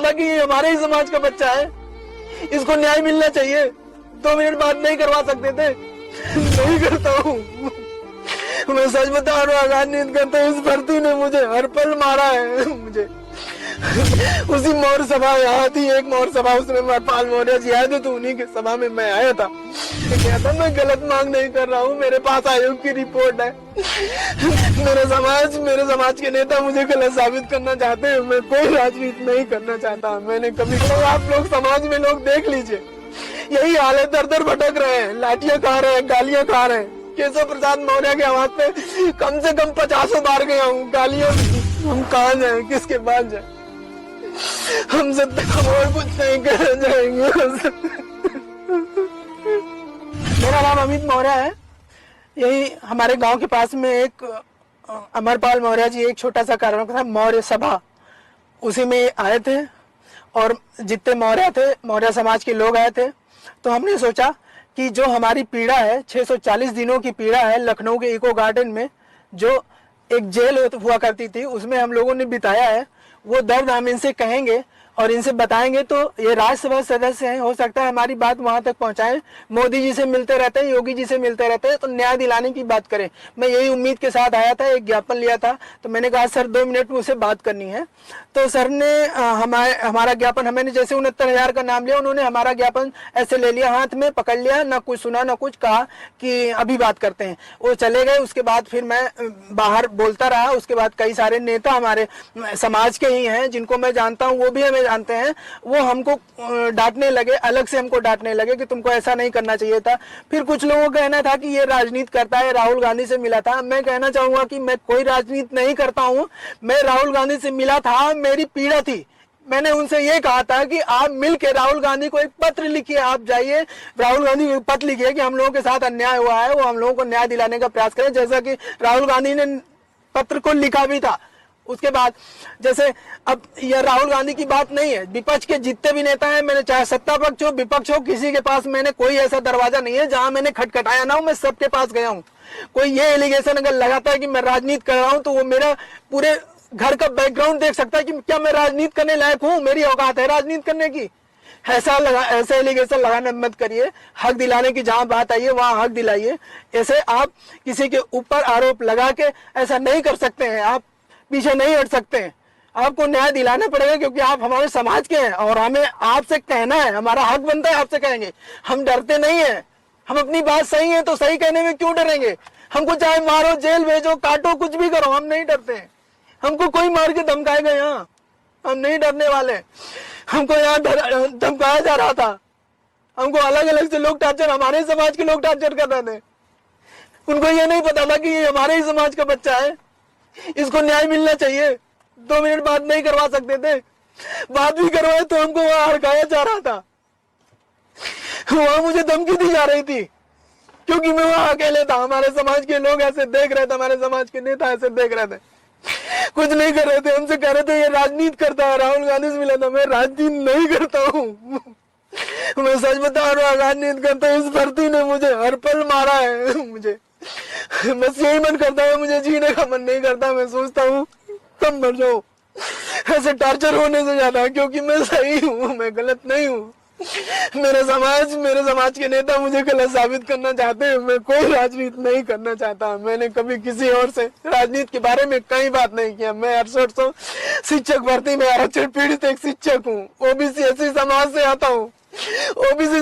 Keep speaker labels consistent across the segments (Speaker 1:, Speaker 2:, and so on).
Speaker 1: था कि ये हमारे ही समाज का बच्चा है, इसको न्याय मिलना चाहिए। 2 मिनट बात नहीं करवा सकते थे? नहीं करता हूँ मैं, सच बता रहा हूँ, राजनीति करता हूँ। इस भर्ती ने मुझे हर पल मारा है मुझे। उसी मौर्य सभा, यहाँ थी एक मौर्य सभा, उसमें हरपाल मौर्य जी आए थे, तो उन्हीं की सभा में मैं आया था। क्या था, मैं गलत मांग नहीं कर रहा हूँ, मेरे पास आयोग की रिपोर्ट है। मेरे समाज के नेता मुझे गलत साबित करना चाहते हैं। मैं कोई राजनीति नहीं करना चाहता। मैंने कभी, आप लोग समाज में लोग देख लीजिए, यही हाल है, दर दर भटक रहे हैं, लाठियां खा रहे हैं, गालियां खा रहे हैं। केशव प्रसाद मौर्य के आवाज पे कम से कम 50 बार गया हूँ, गालियां। हम कहाँ जाए, किसके पास जाए? हमसे और कुछ नहीं कर जाएंगे। मेरा नाम अमित मौर्य है। यही हमारे गांव के पास में एक अमरपाल मौर्य जी एक छोटा सा कार्यक्रम था, मौर्य सभा, उसी में आए थे और जितने मौर्य थे, मौर्य समाज के लोग आए थे। तो हमने सोचा कि जो हमारी पीड़ा है, 640 दिनों की पीड़ा है, लखनऊ के इको गार्डन में जो एक जेल हुआ करती थी, उसमें हम लोगों ने बिताया है, वो दर्द हम इनसे कहेंगे और इनसे बताएंगे। तो ये राज्यसभा सदस्य हैं, हो सकता है हमारी बात वहां तक पहुंचाएं। मोदी जी से मिलते रहते हैं, योगी जी से मिलते रहते हैं, तो न्याय दिलाने की बात करें। मैं यही उम्मीद के साथ आया था, एक ज्ञापन लिया था, तो मैंने कहा सर 2 मिनट में उसे बात करनी है। तो सर ने हमारा ज्ञापन, हमें जैसे 69,000 का नाम लिया, उन्होंने हमारा ज्ञापन ऐसे ले लिया, हाथ में पकड़ लिया, ना कुछ सुना ना कुछ कहा कि अभी बात करते हैं। वो चले गए। उसके बाद फिर मैं बाहर बोलता रहा। उसके बाद कई सारे नेता हमारे समाज के ही हैं, जिनको मैं जानता हूँ, वो भी हमें जानते हैं, वो हमको डांटने लगे, अलग से हमको डांटने लगे कि तुमको ऐसा नहीं करना चाहिए था। फिर कुछ लोगों का कहना था कि ये राजनीति करता है, राहुल गांधी से मिला था। मैं कहना चाहूंगा कि मैं कोई राजनीति नहीं करता हूं। मैं राहुल गांधी से मिला था, मेरी पीड़ा थी। मैंने उनसे ये कहा था कि आप मिलकर राहुल गांधी को एक पत्र लिखिए, आप जाइए राहुल गांधी को पत्र लिखिए कि हम लोगों के साथ अन्याय हुआ है, वो हम लोगों को न्याय दिलाने का प्रयास करें, जैसा कि राहुल गांधी ने पत्र को लिखा भी था। उसके बाद जैसे अब यह राहुल गांधी की बात नहीं है, विपक्ष के जितने भी नेता हैं, मैंने चाहे सत्ता पक्ष हो विपक्ष हो, किसी के पास मैंने कोई ऐसा दरवाजा नहीं है जहां मैंने खटखटाया ना हो, मैं सबके पास गया हूं। कोई ये एलिगेशन अगर लगाता है कि मैं राजनीति कर रहा हूं, तो वो मेरा पूरे घर का बैकग्राउंड देख सकता है कि क्या मैं राजनीति करने लायक हूं, मेरी औकात है राजनीति करने की। ऐसा एलिगेशन लगाना मत करिए। हक दिलाने की जहां बात आई है वहां हक दिलाइए। ऐसे आप किसी के ऊपर आरोप लगा के ऐसा नहीं कर सकते हैं, आप पीछे नहीं हट सकते हैं। आपको न्याय दिलाना पड़ेगा, क्योंकि आप हमारे समाज के हैं और हमें आपसे कहना है, हमारा हक बनता है, आपसे कहेंगे। हम डरते नहीं है, हम अपनी बात सही है तो सही कहने में क्यों डरेंगे? हमको चाहे मारो, जेल भेजो, काटो, कुछ भी करो, हम नहीं डरते हैं। हमको कोई मार के धमकाएगा यहाँ, हम नहीं डरने वाले। हमको यहाँ धमकाया जा रहा था, हमको अलग अलग से लोग टार्चर, हमारे समाज के लोग टार्चर कर रहे थे। उनको ये नहीं पता था कि ये हमारे ही समाज का बच्चा है, इसको न्याय मिलना चाहिए। 2 मिनट बात नहीं करवा सकते थे? बात भी करवाए तो हमको वहां हड़काया जा रहा था, वहां मुझे धमकी दी जा रही थी, क्योंकि मैं वहां अकेले था। हमारे समाज के लोग ऐसे देख रहे थे, हमारे समाज के नेता ऐसे देख रहे थे, कुछ नहीं कर रहे थे। हमसे कह रहे थे ये राजनीति करता है, राहुल गांधी से मिला था। मैं राजनीति नहीं करता हूँ, मैं सच बता रहा हूँ, राजनीति करता हूँ। इस भर्ती ने मुझे हर पल मारा है मुझे। बस यही मन करता है, मुझे जीने का मन नहीं करता। मैं सोचता हूँ कब मर जाऊं ऐसे टॉर्चर होने से ज्यादा, क्योंकि मैं सही हूँ, मैं गलत नहीं हूँ। मेरे समाज के नेता मुझे गलत साबित करना चाहते हैं। मैं कोई राजनीति नहीं करना चाहता। मैंने कभी किसी और से राजनीति के बारे में कई बात नहीं किया। मैं 6800 शिक्षक भर्ती में आरक्षण पीड़ित एक शिक्षक हूँ। ओबीसी एससी समाज से आता हूँ। ओबीसी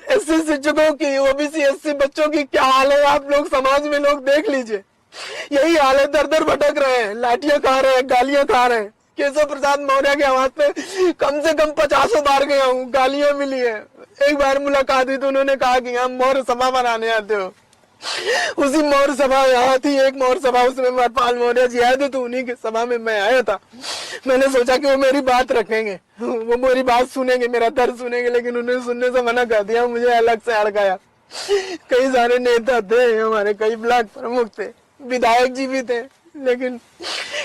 Speaker 1: एससी शिक्षकों की, ओबीसी एससी बच्चों की क्या हाल है, आप लोग समाज में लोग देख लीजिए। यही हाल है, दर दर भटक रहे हैं, लाठियां खा रहे हैं, गालियां खा रहे हैं। केशव प्रसाद मौर्य के आवाज पे कम से कम 50 बार गया हूँ, गालियां मिली है। एक बार मुलाकात हुई तो उन्होंने कहा कि हम मौर्य सभा बनाने आते हो। उसी मौर्य सभा, यहाँ थी एक मौर्य सभा, उसमें हरपाल मौर्य जी आए थे, तो उन्हीं की सभा में मैं आया था। मैंने सोचा कि वो मेरी बात रखेंगे, वो मेरी बात सुनेंगे, मेरा दर्द सुनेंगे, लेकिन उन्हें सुनने से मना कर दिया। मुझे अलग से अड़काया। कई सारे नेता थे हमारे, कई ब्लॉक प्रमुख थे, विधायक जी भी थे, लेकिन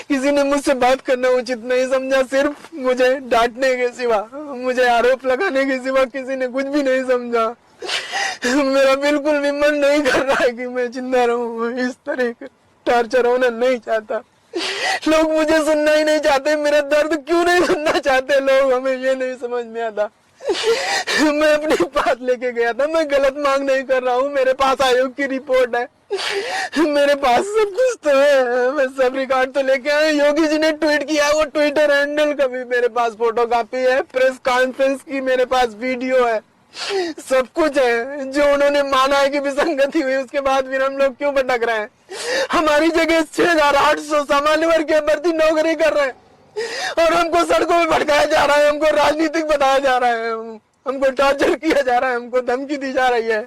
Speaker 1: किसी ने मुझसे बात करना उचित नहीं समझा। सिर्फ मुझे डांटने के सिवा, मुझे आरोप लगाने के सिवा किसी ने कुछ भी नहीं समझा। मेरा बिल्कुल भी मन नहीं कर रहा है कि मैं जिंदा रहूं। इस तरह का टॉर्चर होना नहीं चाहता। लोग मुझे सुनना ही नहीं चाहते, मेरा दर्द क्यों नहीं सुनना चाहते लोग, हमें ये नहीं समझ में आता। मैं अपनी बात लेके गया था, मैं गलत मांग नहीं कर रहा हूँ, मेरे पास आयोग की रिपोर्ट है, मेरे पास सब कुछ तो है, मैं सब रिकॉर्ड तो लेके आया। योगी जी ने ट्वीट किया, वो ट्विटर हैंडल का भी मेरे पास फोटो कॉपी है, प्रेस कॉन्फ्रेंस की मेरे पास वीडियो है, सब कुछ है। जो उन्होंने माना है कि विसंगति हुई, उसके बाद फिर हम लोग क्यों भटक रहे हैं? हमारी जगह 6,800 सामान्य वर्ग के अभ्यर्थी नौकरी कर रहे हैं और हमको सड़कों में भटकाया जा रहा है, हमको राजनीतिक बताया जा रहा है, हमको टॉर्चर किया जा रहा है, हमको धमकी दी जा रही है।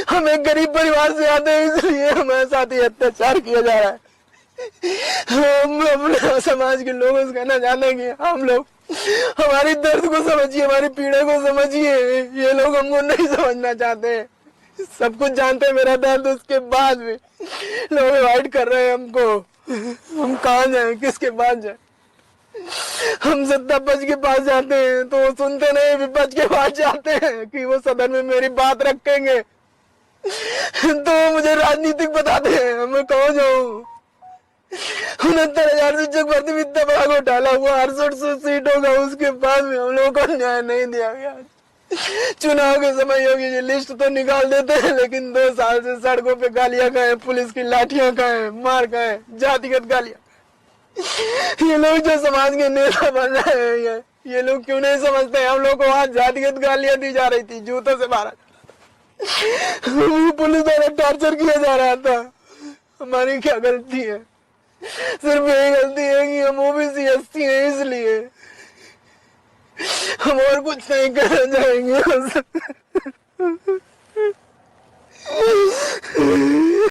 Speaker 1: हम एक गरीब परिवार से आते हैं, इसलिए हमारे साथ ही अत्याचार किया जा रहा है। हम अपने समाज के लोगों से कहना चाहते हैं कि हम लोग हमारी दर्द को समझिए, हमारी पीड़ा को समझिए। ये लोग हमको नहीं समझना चाहते, सब कुछ जानते हैं मेरा दर्द, उसके बाद भी लोग अवॉइड कर रहे हैं हमको। हम कहाँ जाए, किसके पास जाए? हम सत्ता पक्ष के पास जाते हैं तो वो सुनते नहीं, विपक्ष के पास जाते हैं कि वो सदन में मेरी बात रखेंगे तो मुझे राजनीतिक बताते हैं। मैं कहाँ जाऊँ? 69,000 शिक्षक भर्ती में इतना बड़ा घोटाला हुआ, 6800 सीटों का, उसके बाद में हम लोगों को न्याय नहीं दिया गया। चुनाव के समय योगी जी लिस्ट तो निकाल देते हैं, लेकिन 2 साल से सड़कों पे गालियां खाए, पुलिस की लाठियां खाए, मार खाए, जातिगत गालियां। ये लोग जो समाज के नेता बन रहे हैं, ये लोग क्यों नहीं समझते? हम लोग को वहां जातिगत गालियां दी जा रही थी, जूतों से मारा, पुलिस द्वारा टॉर्चर किया जा रहा था। हमारी क्या गलती है? सिर्फ यही गलती है कि हम ओबीसी एससी हैं, इसलिए हम और कुछ नहीं करना चाहेंगे।